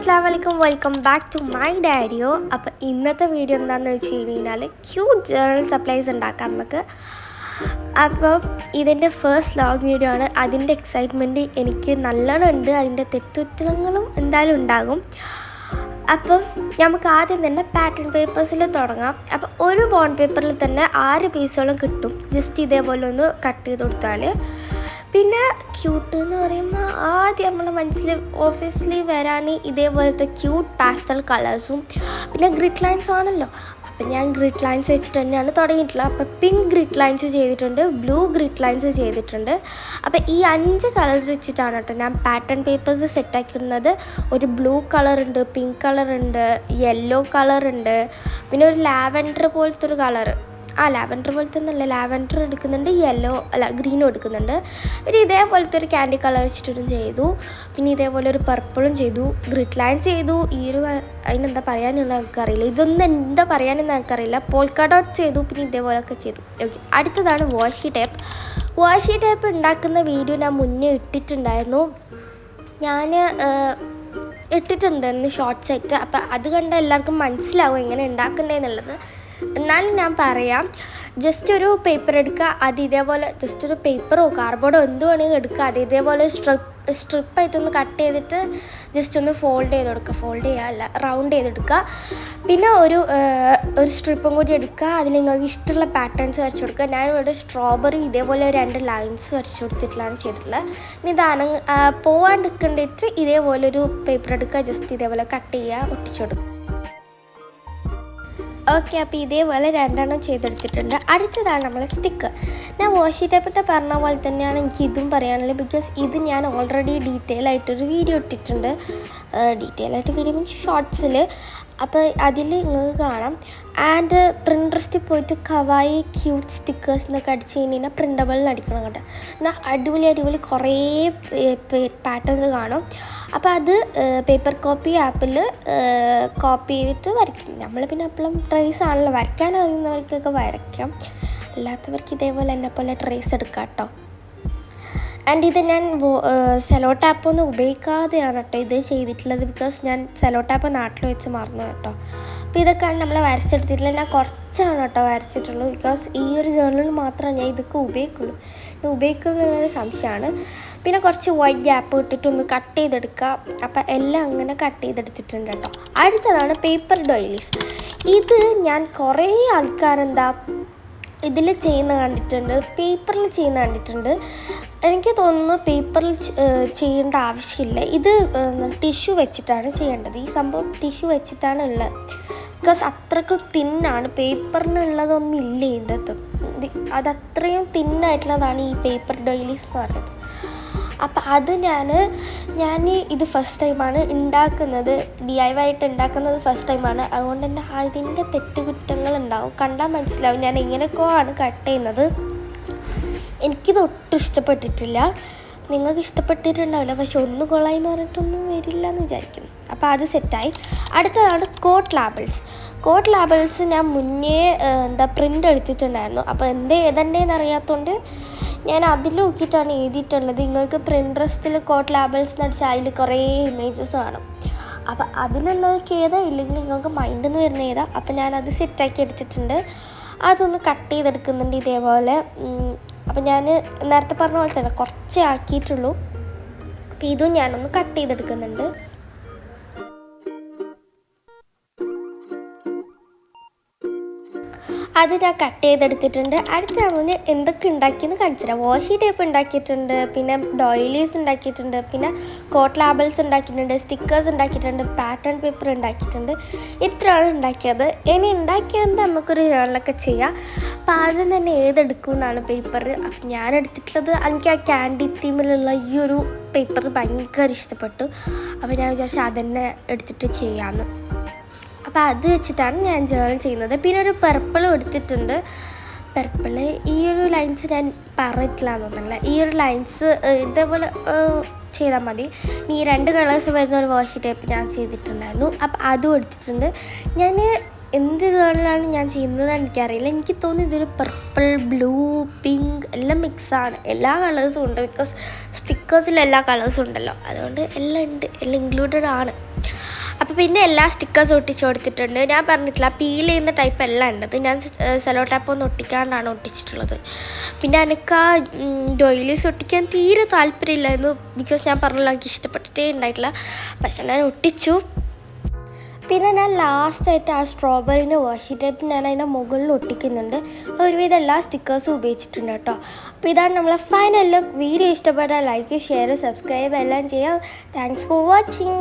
അസ്സലാമു അലൈക്കും, welcome back to my ഡയറിയോ. അപ്പോൾ ഇന്നത്തെ വീഡിയോ എന്താണെന്ന് വെച്ച് കഴിഞ്ഞാൽ ക്യൂട്ട് ജേർണൽ സപ്ലൈസ് ഉണ്ടാക്കാം നമുക്ക്. അപ്പോൾ ഇതിൻ്റെ ഫസ്റ്റ് വ്ലോഗ് വീഡിയോ ആണ്. അതിൻ്റെ എക്സൈറ്റ്മെൻറ്റ് എനിക്ക് നല്ലോണം ഉണ്ട്. അതിൻ്റെ തെറ്റുറ്റങ്ങളും എന്തായാലും ഉണ്ടാകും. അപ്പം നമുക്ക് ആദ്യം തന്നെ പാറ്റേൺ പേപ്പേഴ്സിൽ തുടങ്ങാം. അപ്പം ഒരു ബോണ്ട് പേപ്പറിൽ തന്നെ 6 പീസോളം കിട്ടും. ജസ്റ്റ് ഇതേപോലെ ഒന്ന് കട്ട് ചെയ്ത് കൊടുത്താൽ. പിന്നെ ക്യൂട്ട് എന്ന് പറയുമ്പോൾ ആദ്യം നമ്മുടെ മനസ്സിൽ ഓഫീസിൽ വരാൻ ഇതേപോലത്തെ ക്യൂട്ട് പാസ്റ്റൽ കളേഴ്സും പിന്നെ ഗ്രിഡ് ലൈൻസും ആണല്ലോ. അപ്പം ഞാൻ ഗ്രിഡ് ലൈൻസ് വെച്ചിട്ട് തന്നെയാണ് തുടങ്ങിയിട്ടുള്ളത്. അപ്പോൾ പിങ്ക് ഗ്രിഡ് ലൈൻസ് ചെയ്തിട്ടുണ്ട്, ബ്ലൂ ഗ്രിഡ് ലൈൻസ് ചെയ്തിട്ടുണ്ട്. അപ്പോൾ ഈ 5 കളേഴ്സ് വെച്ചിട്ടാണ് കേട്ടോ ഞാൻ പാറ്റേൺ പേപ്പേഴ്സ് സെറ്റാക്കുന്നത്. ഒരു ബ്ലൂ കളറുണ്ട്, പിങ്ക് കളറുണ്ട്, യെല്ലോ കളറുണ്ട്, പിന്നെ ഒരു ലാവൻഡർ പോലത്തെ ഒരു കളറ്. ലാവൻഡർ പോലത്തെ ഒന്നല്ല, ലാവൻഡർ എടുക്കുന്നുണ്ട്, ഗ്രീനും എടുക്കുന്നുണ്ട്. പിന്നെ ഇതേപോലത്തെ ഒരു ക്യാൻഡി കളർ വെച്ചിട്ടും ചെയ്തു. പിന്നെ ഇതേപോലെ ഒരു പർപ്പിളും ചെയ്തു, ഗ്രിഡ് ലൈൻ ചെയ്തു. ഈ ഒരു അതിനെന്താ പറയാനെന്ന് എനിക്കറിയില്ല, ഇതൊന്നും എന്താ പറയാനെന്ന് എനിക്കറിയില്ല. പോൾക്ക ഡോട്ട് ചെയ്തു. പിന്നെ ഇതേപോലെയൊക്കെ ചെയ്തു. ഓക്കെ, അടുത്തതാണ് വാഷി ടേപ്പ്. വാഷി ടേപ്പ് ഉണ്ടാക്കുന്ന വീഡിയോ ഞാൻ മുന്നേ ഇട്ടിട്ടുണ്ടായിരുന്നു. ഞാൻ ഇട്ടിട്ടുണ്ടായിരുന്നു ഷോർട്ട്സ് ആയിട്ട്. അപ്പം അത് കണ്ട് എല്ലാവർക്കും മനസ്സിലാവും എങ്ങനെ ഉണ്ടാക്കണ്ടേന്നുള്ളത്. എന്നാലും ഞാൻ പറയാം. ജസ്റ്റ് ഒരു പേപ്പർ എടുക്കുക, അത് ഇതേപോലെ ജസ്റ്റ് ഒരു പേപ്പറോ കാർഡ്ബോർഡോ എന്ത് വേണമെങ്കിൽ എടുക്കുക. അത് ഇതേപോലെ സ്ട്രിപ്പായിട്ടൊന്ന് കട്ട് ചെയ്തിട്ട് ജസ്റ്റ് ഒന്ന് ഫോൾഡ് ചെയ്ത് കൊടുക്കുക. ഫോൾഡ് ചെയ്യുക റൗണ്ട് ചെയ്തെടുക്കുക. പിന്നെ ഒരു സ്ട്രിപ്പും കൂടി എടുക്കുക. അതിൽ നിങ്ങൾക്ക് ഇഷ്ടമുള്ള പാറ്റേൺസ് വരച്ച് കൊടുക്കുക. ഞാനിവിടെ സ്ട്രോബെറി ഇതേപോലെ 2 ലൈൻസ് വരച്ച് കൊടുത്തിട്ടുള്ളതാണ് ചെയ്തിട്ടുള്ളത്. ഇനി ഇത് പോവാണ്ടിരിക്കേണ്ടിട്ട് ഇതേപോലെ ഒരു പേപ്പർ എടുക്കുക, ജസ്റ്റ് ഇതേപോലെ കട്ട് ചെയ്യുക, ഒട്ടിച്ചു കൊടുക്കുക. ഓക്കെ, അപ്പോൾ ഇതേപോലെ 2 ചെയ്തെടുത്തിട്ടുണ്ട്. അടുത്തതാണ് നമ്മളെ സ്റ്റിക്കർ. ഞാൻ വാഷി ടേപ്പിട്ട് പറഞ്ഞ പോലെ തന്നെയാണ് എനിക്ക് ഇതും പറയാനുള്ളത്. ബിക്കോസ് ഇത് ഞാൻ ഓൾറെഡി ഡീറ്റെയിൽ ആയിട്ടൊരു വീഡിയോ ഇട്ടിട്ടുണ്ട്. ഡീറ്റെയിൽ ആയിട്ട് വീഡിയോ മീൻസ് ഷോർട്സിൽ. അപ്പോൾ അതിൽ നിങ്ങൾക്ക് കാണാം. ആൻഡ് പ്രിൻട്രസ്റ്റിൽ പോയിട്ട് കവായി ക്യൂട്ട് സ്റ്റിക്കേഴ്സ് എന്നൊക്കെ അടിച്ച് കഴിഞ്ഞാൽ പ്രിൻ്റബിളിൽ അടിക്കണം കേട്ടോ. എന്നാൽ അടിപൊളി കുറേ പാറ്റേൺസ് കാണും. അപ്പോൾ അത് പേപ്പർ കോപ്പി ആപ്പിൽ കോപ്പി ചെയ്തിട്ട് വരയ്ക്കും. നമ്മൾ പിന്നെ എപ്പോഴും ട്രേസ് ആണല്ലോ, വരയ്ക്കാൻ അറിയുന്നവർക്കൊക്കെ വരയ്ക്കാം, അല്ലാത്തവർക്ക് ഇതേപോലെ എന്നെപ്പോലെ ട്രേസ് എടുക്കാം കേട്ടോ. ആൻഡ് ഇത് ഞാൻ സെലോ ടാപ്പൊന്നും ഉപയോഗിക്കാതെയാണ് കേട്ടോ ഇത് ചെയ്തിട്ടുള്ളത്. ബിക്കോസ് ഞാൻ സെലോ ടാപ്പ് നാട്ടിൽ വെച്ച് മറന്നു കേട്ടോ. അപ്പോൾ ഇതൊക്കെയാണ് നമ്മൾ വരച്ചെടുത്തിട്ടില്ല. ഞാൻ കുറച്ചാണ് കേട്ടോ വരച്ചിട്ടുള്ളൂ. ബിക്കോസ് ഈ ഒരു ജേർണലിൽ മാത്രമേ ഞാൻ ഇതൊക്കെ ഉപയോഗിക്കുന്നുള്ളത് സംശയമാണ്. പിന്നെ കുറച്ച് വൈറ്റ് ഗ്യാപ്പ് ഇട്ടിട്ടൊന്ന് കട്ട് ചെയ്തെടുക്കുക. അപ്പം എല്ലാം അങ്ങനെ കട്ട് ചെയ്തെടുത്തിട്ടുണ്ട് കേട്ടോ. അടുത്തതാണ് പേപ്പർ ഡോയിലീസ്. ഇത് ഞാൻ കുറേ ആൾക്കാരെന്താ ഇതിൽ ചെയ്യുന്ന കണ്ടിട്ടുണ്ട്, പേപ്പറിൽ ചെയ്യുന്ന കണ്ടിട്ടുണ്ട്. എനിക്ക് തോന്നുന്നു പേപ്പറിൽ ചെയ്യേണ്ട ആവശ്യമില്ല. ഇത് ടിഷ്യൂ വെച്ചിട്ടാണ് ചെയ്യേണ്ടത്. ഈ സംഭവം ടിഷ്യൂ വെച്ചിട്ടാണ് ഉള്ളത്. ബിക്കോസ് അത്രയ്ക്കും തിന്നാണ്, പേപ്പറിനുള്ളതൊന്നും ഇല്ല ഇതിൻ്റെ അകത്ത്. അതത്രയും തിന്നായിട്ടുള്ളതാണ് ഈ പേപ്പർ ഡോയിലീസ് എന്ന് പറയുന്നത്. അപ്പം അത് ഞാൻ ഇത് ഫസ്റ്റ് ടൈമാണ് ഉണ്ടാക്കുന്നത്, DIY ആയിട്ട് ഉണ്ടാക്കുന്നത് ഫസ്റ്റ് ടൈമാണ്. അതുകൊണ്ട് തന്നെ അതിൻ്റെ തെറ്റുകുറ്റങ്ങളുണ്ടാവും, കണ്ടാൽ മനസ്സിലാവും ഞാൻ എങ്ങനെയൊക്കെയോ ആണ് കട്ട് ചെയ്യുന്നത്. എനിക്കിത് ഒട്ടും ഇഷ്ടപ്പെട്ടിട്ടില്ല. നിങ്ങൾക്ക് ഇഷ്ടപ്പെട്ടിട്ടുണ്ടാവില്ല, പക്ഷെ ഒന്ന് കൊള്ളാമെന്ന് പറഞ്ഞിട്ടൊന്നും വരില്ല എന്ന് വിചാരിക്കും. അപ്പോൾ അത് സെറ്റായി. അടുത്തതാണ് കോട്ട് ലാബിൾസ് ഞാൻ മുന്നേ പ്രിൻ്റ് എടുത്തിട്ടുണ്ടായിരുന്നു. അപ്പോൾ ഏതെണ്ടേന്ന് അറിയാത്തതുകൊണ്ട് ഞാൻ അതിൽ നോക്കിയിട്ടാണ് എഴുതിയിട്ടുള്ളത്. നിങ്ങൾക്ക് പ്രിൻട്രസ്റ്റിൽ കോട്ട് ലാബിൾസ് എന്ന് അടിച്ചാൽ അതിൽ കുറേ ഇമേജസ് കാണും. അപ്പോൾ അതിലുള്ളതൊക്കെ ഏതാ, ഇല്ലെങ്കിൽ നിങ്ങൾക്ക് മൈൻഡിൽ നിന്ന് വരുന്ന ഏതാ. അപ്പോൾ ഞാനത് സെറ്റാക്കി എടുത്തിട്ടുണ്ട്. അതൊന്ന് കട്ട് ചെയ്തെടുക്കുന്നുണ്ട് ഇതേപോലെ. അപ്പോൾ ഞാൻ നേരത്തെ പറഞ്ഞ പോലെ തന്നെ കുറച്ചേ ആക്കിയിട്ടുള്ളൂ. അപ്പോൾ ഇതും ഞാനൊന്ന് കട്ട് ചെയ്തെടുക്കുന്നുണ്ട്. അത് ഞാൻ കട്ട് ചെയ്തെടുത്തിട്ടുണ്ട്. അടുത്ത നമ്മൾ എന്തൊക്കെ ഉണ്ടാക്കിയെന്ന് കാണിച്ചുതരാം. വാഷി ടേപ്പ് ഉണ്ടാക്കിയിട്ടുണ്ട്, പിന്നെ ഡോയിലീസ് ഉണ്ടാക്കിയിട്ടുണ്ട്, പിന്നെ കോട്ട് ലാബിൾസ് ഉണ്ടാക്കിയിട്ടുണ്ട്, സ്റ്റിക്കേഴ്സ് ഉണ്ടാക്കിയിട്ടുണ്ട്, പാറ്റേൺ പേപ്പർ ഉണ്ടാക്കിയിട്ടുണ്ട്. ഇത്രയാണ് ഉണ്ടാക്കിയത്. ഇനി ഉണ്ടാക്കിയത് നമുക്കൊരു ജേർണലൊക്കെ ചെയ്യാം. അപ്പോൾ ആദ്യം തന്നെ ഏതെടുക്കും എന്നാണ് പേപ്പർ. അപ്പം ഞാൻ എടുത്തിട്ടുള്ളത് എനിക്ക് ആ ക്യാൻഡി തീമിലുള്ള ഈ ഒരു പേപ്പർ ഭയങ്കര ഇഷ്ടപ്പെട്ടു. അപ്പോൾ ഞാൻ വിചാരിച്ചു അതന്നെ എടുത്തിട്ട് ചെയ്യാമെന്ന്. അപ്പോൾ അത് വെച്ചിട്ടാണ് ഞാൻ ജേർണൽ ചെയ്യുന്നത്. പിന്നെ ഒരു പർപ്പിളും എടുത്തിട്ടുണ്ട്. പർപ്പിള് ഈ ഒരു ലൈൻസ് ഞാൻ പറഞ്ഞിട്ടില്ല എന്നുണ്ടെങ്കിൽ ഈ ഒരു ലൈൻസ് ഇതേപോലെ ചെയ്താൽ മതി. ഈ 2 കളേഴ്സ് വരുന്ന ഒരു വാഷി ടേപ്പ് ഞാൻ ചെയ്തിട്ടുണ്ടായിരുന്നു. അപ്പോൾ അതും എടുത്തിട്ടുണ്ട്. ഞാൻ എന്ത് ജേർണലാണ് ഞാൻ ചെയ്യുന്നത് എനിക്കറിയില്ല. എനിക്ക് തോന്നുന്നു ഇതൊരു പർപ്പിൾ, ബ്ലൂ, പിങ്ക് എല്ലാം മിക്സാണ്. എല്ലാ കളേഴ്സും ഉണ്ട്. ബിക്കോസ് സ്റ്റിക്കേഴ്സിൽ എല്ലാ കളേഴ്സും ഉണ്ടല്ലോ, അതുകൊണ്ട് എല്ലാം ഉണ്ട്, എല്ലാം ഇൻക്ലൂഡഡ് ആണ്. അപ്പോൾ പിന്നെ എല്ലാ സ്റ്റിക്കേഴ്സും ഒട്ടിച്ച് കൊടുത്തിട്ടുണ്ട്. ഞാൻ പറഞ്ഞിട്ടില്ല പീൽ ചെയ്യുന്ന ടൈപ്പ് അല്ല ഉണ്ടത്, ഞാൻ സെലോ ടാപ്പ് ഒന്ന് ഒട്ടിക്കാണ്ടാണ് ഒട്ടിച്ചിട്ടുള്ളത്. പിന്നെ എനിക്ക് ആ ഡോയിലീസ് ഒട്ടിക്കാൻ തീരെ താല്പര്യമില്ലായിരുന്നു, ബിക്കോസ് ഞാൻ പറഞ്ഞില്ല എനിക്ക് ഇഷ്ടപ്പെട്ടിട്ടേ ഉണ്ടായിട്ടില്ല. പക്ഷെ ഞാൻ ഒട്ടിച്ചു. പിന്നെ ഞാൻ ലാസ്റ്റായിട്ട് ആ സ്ട്രോബെറിൻ്റെ വാഷി ടൈപ്പ് ഞാൻ അതിൻ്റെ മുകളിൽ ഒട്ടിക്കുന്നുണ്ട്. ഒരുവിധം എല്ലാ സ്റ്റിക്കേഴ്സും ഉപയോഗിച്ചിട്ടുണ്ട് കേട്ടോ. അപ്പോൾ ഇതാണ് നമ്മളെ ഫൈനൽ ലുക്ക്. വീഡിയോ ഇഷ്ടപ്പെട്ടാൽ ലൈക്ക്, ഷെയർ, സബ്സ്ക്രൈബ് എല്ലാം ചെയ്യാം. Thanks for watching.